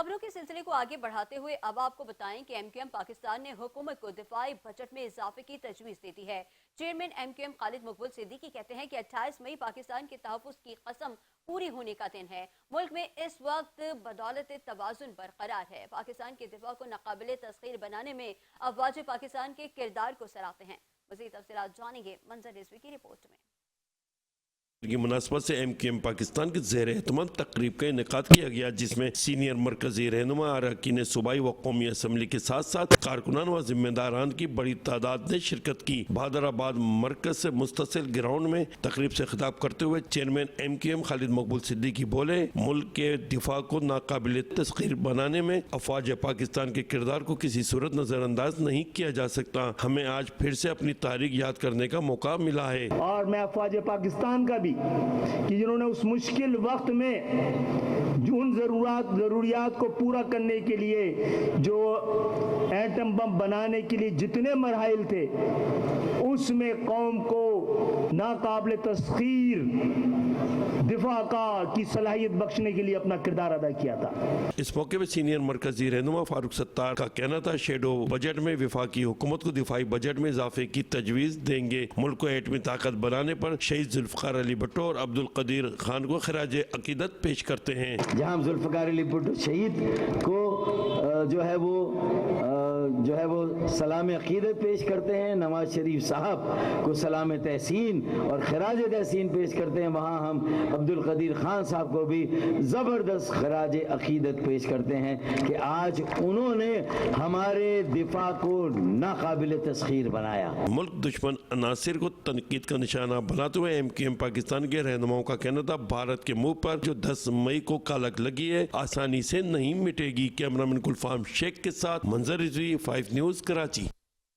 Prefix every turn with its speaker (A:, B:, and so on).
A: खबरों के सिलसिले को आगे बढ़ाते हुए अब आपको बताएं कि एमक्यूएम पाकिस्तान ने हुकूमत को दिफाई बजट में इजाफे की तजवीज़ दे दी है। चेयरमैन एमक्यूएम खालिद मकबूल सिद्दीकी कहते हैं कि 28 मई पाकिस्तान के तहफ़्फ़ुज़ की कसम पूरी होने का दिन है। मुल्क में इस वक्त बदौलत तवाज़ुन बरकरार है। पाकिस्तान के दिफा को नाकाबिले तस्खीर बनाने में अफवाज पाकिस्तान के किरदार को सराहते हैं। मज़ीद तफ़सीलात जानेंगे मंजर रिजवी की रिपोर्ट में।
B: की मुनासबत से एमक्यूएम पाकिस्तान के ज़ेर एहतमाम तकरीब का इनेकाद किया गया, जिसमें सीनियर मरकजी रहनुमा अरकान सूबाई व कौमी असम्बली के साथ साथ कारकुनान व जिम्मेदारान की बड़ी तादाद ने शिरकत की। बहादुराबाद मरकज से मुस्तसिल ग्राउंड में तकरीब से खिताब करते हुए चेयरमैन एमक्यूएम खालिद मकबूल सिद्दीकी बोले, मुल्क के दिफा को नाकाबिल तस्खीर बनाने में अफवाज पाकिस्तान के किरदार को किसी सूरत नजरअंदाज नहीं किया जा सकता। हमें आज फिर से अपनी तारीख याद करने का मौका मिला है।
C: और मैं अफवाज पाकिस्तान का भी कि जिन्होंने उस मुश्किल वक्त में उन ज़रूरियात को पूरा करने के लिए जो एटम बम बनाने के लिए जितने मरहल थे, उसमें कौम को नाकाबिल तस्खीर दिफा की सलाहियत बख्शने के लिए अपना किरदार अदा किया था।
B: इस मौके पर सीनियर मरकजी रहनुमा फारूक सत्तार का कहना था, शेडो बजट में वफाकी हुकूमत को दिफाई बजट में इजाफे की तजवीज़ देंगे। मुल्क को एटमी ताकत बनाने पर शहीद जुल्फ़िकार अली भुट्टो और अब्दुल कदीर खान को खराज अकीदत पेश करते हैं।
D: जहाँ जुल्फ़िकार अली भुट्टो शहीद को जो है वो सलाम अकीदत पेश करते हैं, नवाज शरीफ साहब को सलाम तहसीन और खराज तहसीन पेश करते हैं, वहाँ हम अब्दुल कदीर खान साहब को भी ज़बरदस्त खराज अकीदत पेश करते हैं कि आज उन्होंने हमारे दिफा को नाकाबिल तस्खीर बनाया।
B: मुल्क दुश्मन अनासिर को तनकीद का निशाना बनाते हुए एमक्यूएम पाकिस्तान के रहनुमाओं का कहना था, भारत के मुंह पर जो 10 मई को कालक लगी है आसानी से नहीं मिटेगी। कैमरामैन गुलफाम शेख के साथ मंजर रिजवी, 5 न्यूज़, कराची।